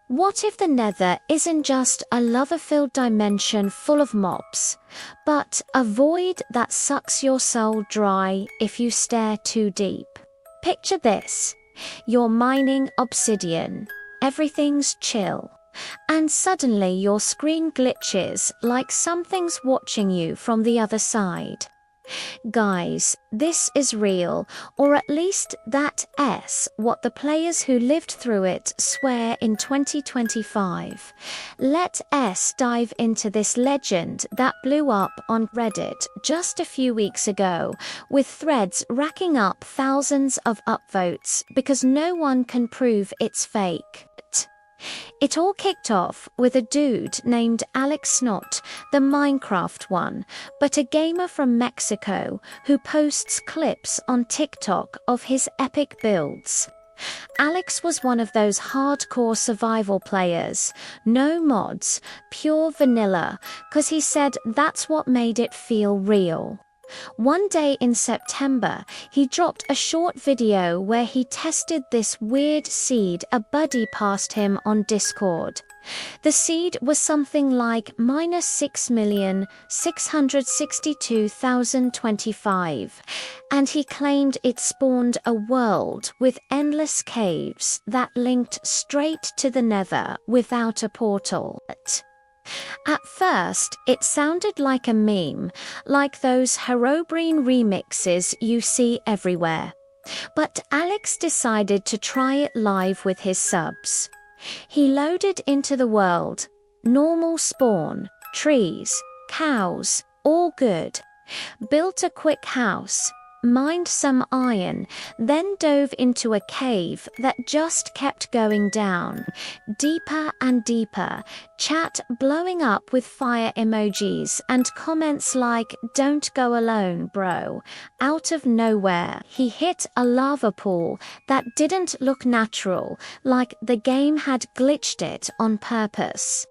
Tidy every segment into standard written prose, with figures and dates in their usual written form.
What if the Nether isn't just a lava-filled dimension full of mobs, but a void that sucks your soul dry if you stare too deep? Picture this. You're mining obsidian. Everything's chill. And suddenly your screen glitches like something's watching you from the other side. Guys, this is real, or at least that's what the players who lived through it swear in 2025. Let us dive into this legend that blew up on Reddit just a few weeks ago, with threads racking up thousands of upvotes because no one can prove it's fake. It all kicked off with a dude named Alex Snot, the Minecraft one, but a gamer from Mexico who posts clips on TikTok of his epic builds. Alex was one of those hardcore survival players, no mods, pure vanilla, 'cause he said that's what made it feel real. One day in September, he dropped a short video where he tested this weird seed a buddy passed him on Discord. The seed was something like -6,662,025, and he claimed it spawned a world with endless caves that linked straight to the Nether without a portal. At first, it sounded like a meme, like those Herobrine remixes you see everywhere. But Alex decided to try it live with his subs. He loaded into the world. Normal spawn, trees, cows, all good. Built a quick house, mined some iron, then dove into a cave that just kept going down, deeper and deeper, chat blowing up with fire emojis and comments like, "Don't go alone, bro." Out of nowhere, he hit a lava pool that didn't look natural, like the game had glitched it on purpose.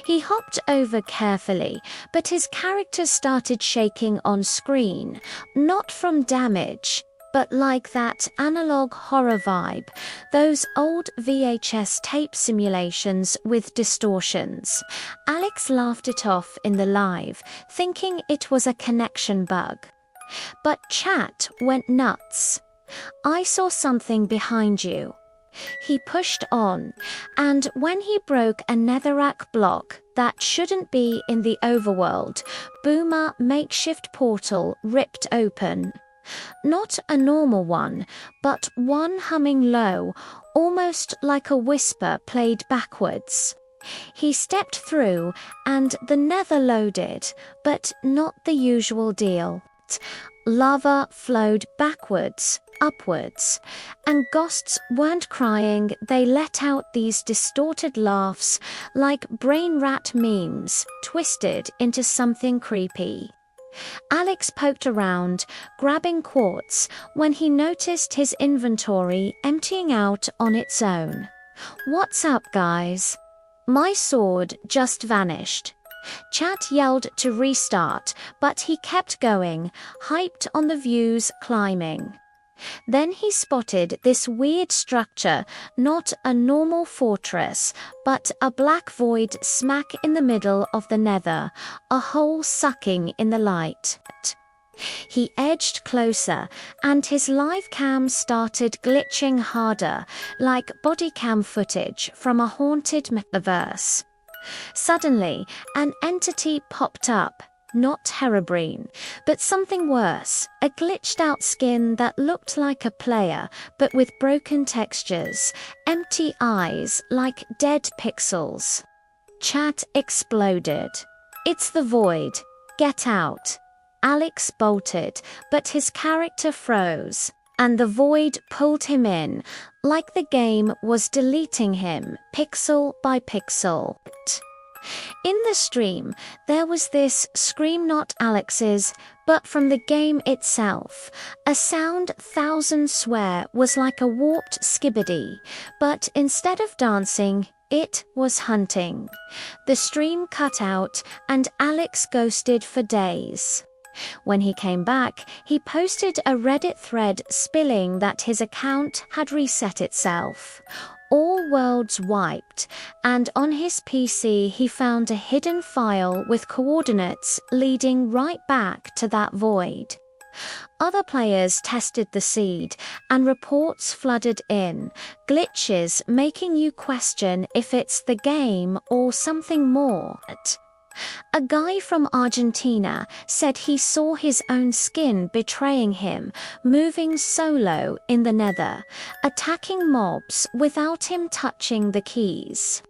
He hopped over carefully, but his character started shaking on screen, not from damage, but like that analog horror vibe, those old VHS tape simulations with distortions. Alex laughed it off in the live, thinking it was a connection bug. But chat went nuts. "I saw something behind you." He pushed on, and when he broke a netherrack block that shouldn't be in the overworld, Boomer makeshift portal ripped open. Not a normal one, but one humming low, almost like a whisper played backwards. He stepped through, and the Nether loaded, but not the usual deal. Lava flowed backwards, upwards, and ghosts weren't crying, they let out these distorted laughs like brain rat memes twisted into something creepy. Alex poked around, grabbing quartz, when he noticed his inventory emptying out on its own. "What's up, guys?" "My sword just vanished." Chat yelled to restart, but he kept going, hyped on the views climbing. Then he spotted this weird structure, not a normal fortress, but a black void smack in the middle of the Nether, a hole sucking in the light. He edged closer, and his live cam started glitching harder, like bodycam footage from a haunted metaverse. Suddenly, an entity popped up. Not Herobrine, but something worse, a glitched out skin that looked like a player, but with broken textures, empty eyes like dead pixels. Chat exploded. "It's the void. Get out." Alex bolted, but his character froze, and the void pulled him in, like the game was deleting him, pixel by pixel. In the stream, there was this scream, not Alex's, but from the game itself. A sound thousands swear was like a warped skibbity, but instead of dancing, it was hunting. The stream cut out, and Alex ghosted for days. When he came back, he posted a Reddit thread spilling that his account had reset itself. all worlds wiped, and on his PC he found a hidden file with coordinates leading right back to that void. Other players tested the seed, and reports flooded in, glitches making you question if it's the game or something more. A guy from Argentina said he saw his own skin betraying him, moving solo in the Nether, attacking mobs without him touching the keys.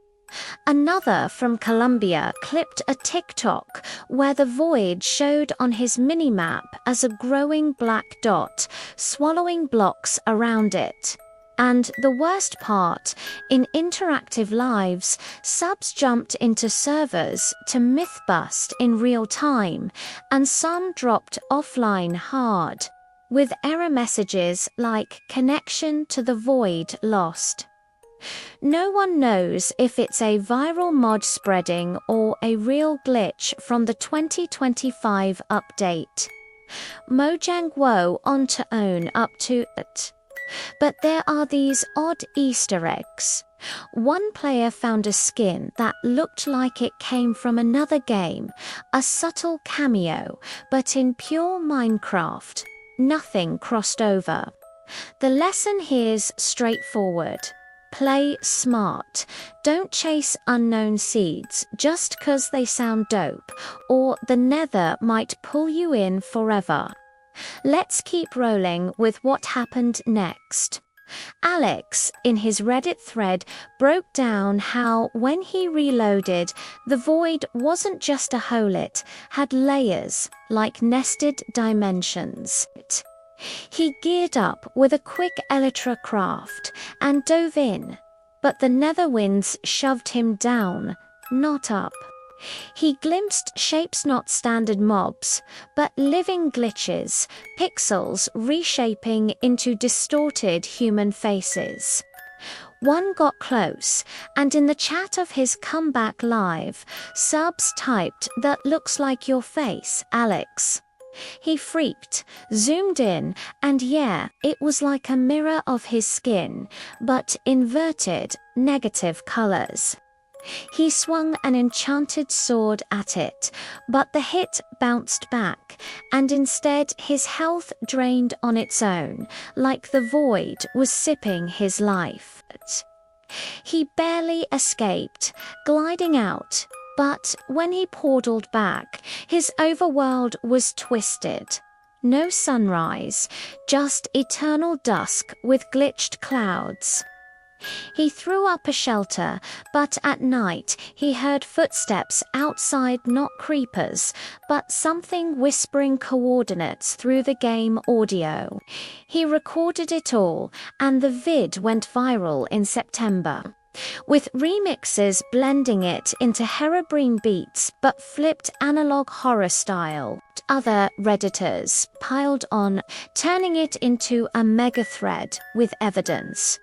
Another from Colombia clipped a TikTok where the void showed on his minimap as a growing black dot, swallowing blocks around it. And the worst part, in interactive lives, subs jumped into servers to mythbust in real time, and some dropped offline hard, with error messages like "connection to the void lost." No one knows if it's a viral mod spreading or a real glitch from the 2025 update. Mojang Woe on to own up to it. But there are these odd Easter eggs. One player found a skin that looked like it came from another game, a subtle cameo, but in pure Minecraft. Nothing crossed over. The lesson here's straightforward. Play smart. Don't chase unknown seeds just 'cause they sound dope, or the Nether might pull you in forever. Let's keep rolling with what happened next. Alex, in his Reddit thread, broke down how when he reloaded, the void wasn't just a hole, it had layers, like nested dimensions. He geared up with a quick elytra craft and dove in, but the nether winds shoved him down, not up. He glimpsed shapes not standard mobs, but living glitches, pixels reshaping into distorted human faces. One got close, and in the chat of his comeback live, subs typed, "That looks like your face, Alex." He freaked, zoomed in, and yeah, it was like a mirror of his skin, but inverted, negative colors. He swung an enchanted sword at it, but the hit bounced back, and instead his health drained on its own, like the void was sipping his life. He barely escaped, gliding out, but when he portaled back, his overworld was twisted. No sunrise, just eternal dusk with glitched clouds. He threw up a shelter, but at night he heard footsteps outside, not creepers, but something whispering coordinates through the game audio. He recorded it all, and the vid went viral in September, with remixes blending it into Herobrine beats but flipped analog horror style. Other Redditors piled on, turning it into a mega thread with evidence.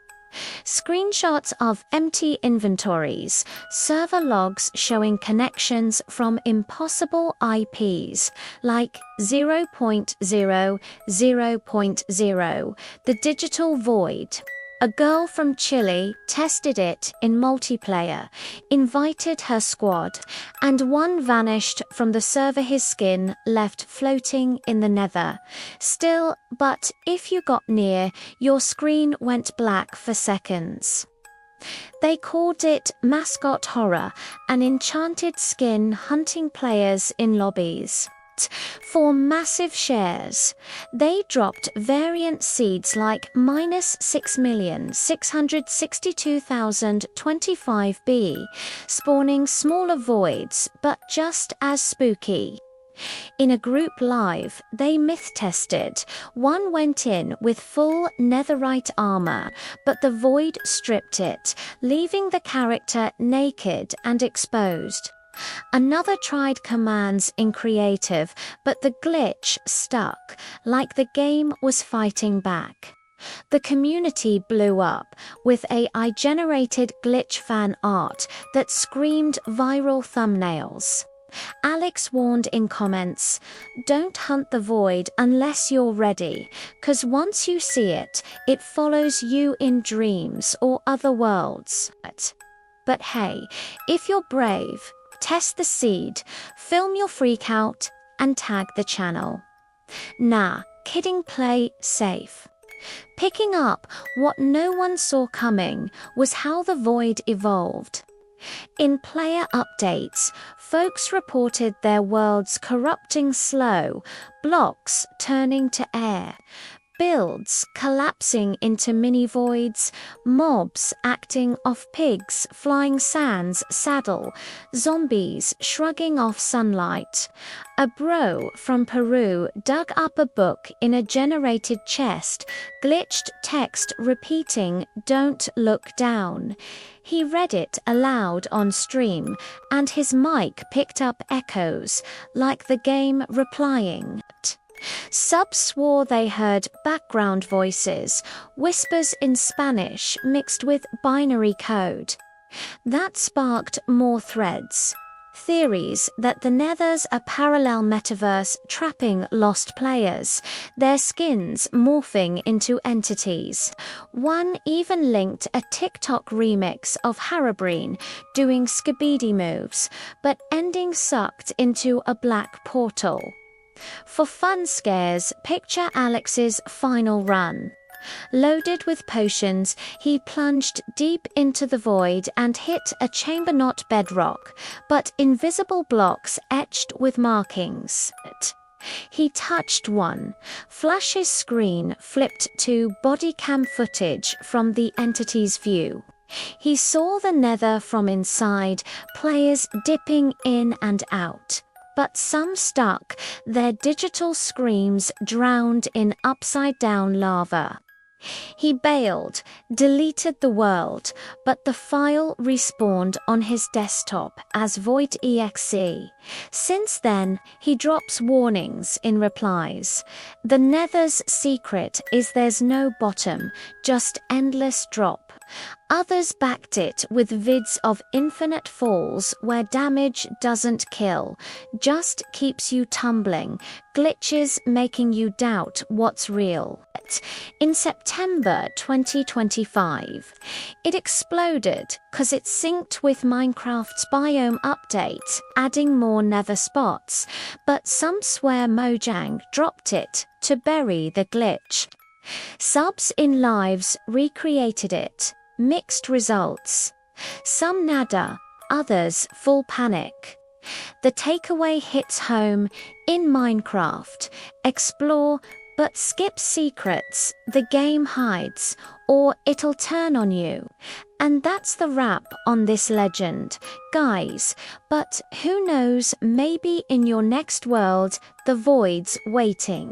Screenshots of empty inventories, server logs showing connections from impossible IPs like 0.0.0, the digital void. A girl from Chile tested it in multiplayer, invited her squad, and one vanished from the server his skin left floating in the nether. Still, but if you got near, your screen went black for seconds. They called it mascot horror, an enchanted skin hunting players in lobbies. For massive shares, they dropped variant seeds like -6,662,025B, spawning smaller voids but just as spooky. In a group live, they myth-tested. One went in with full netherite armor, but the void stripped it, leaving the character naked and exposed. Another tried commands in creative, but the glitch stuck, like the game was fighting back. The community blew up, with AI-generated glitch fan art that screamed viral thumbnails. Alex warned in comments, "Don't hunt the void unless you're ready, 'cause once you see it, it follows you in dreams or other worlds." But hey, if you're brave, test the seed, film your freakout, and tag the channel. Nah, kidding, play safe. Picking up what no one saw coming was how the void evolved. In player updates, folks reported their worlds corrupting slow, blocks turning to air, builds collapsing into mini-voids, mobs acting off pigs flying sans saddle, zombies shrugging off sunlight. A bro from Peru dug up a book in a generated chest, glitched text repeating, "Don't look down." He read it aloud on stream, and his mic picked up echoes, like the game replying. Subs swore they heard background voices, whispers in Spanish mixed with binary code. That sparked more threads. Theories that the Nether's a parallel metaverse trapping lost players, their skins morphing into entities. One even linked a TikTok remix of Harabreen doing skibidi moves, but ending sucked into a black portal. For fun scares, picture Alex's final run. Loaded with potions, he plunged deep into the void and hit a chamber not bedrock, but invisible blocks etched with markings. He touched one. Flash's screen flipped to body cam footage from the entity's view. He saw the Nether from inside, players dipping in and out. But some stuck, their digital screams drowned in upside-down lava. He bailed, deleted the world, but the file respawned on his desktop as void.exe. Since then, he drops warnings in replies. The Nether's secret is there's no bottom, just endless drop. Others backed it with vids of infinite falls where damage doesn't kill, just keeps you tumbling, glitches making you doubt what's real. In September 2025, it exploded 'cause it synced with Minecraft's biome update, adding more Nether spots, but some swear Mojang dropped it to bury the glitch. Subs in lives recreated it. Mixed results. Some nada, others full panic. The takeaway hits home in Minecraft. Explore, but skip secrets the game hides, or it'll turn on you. And that's the wrap on this legend, guys. But who knows, maybe in your next world, the void's waiting.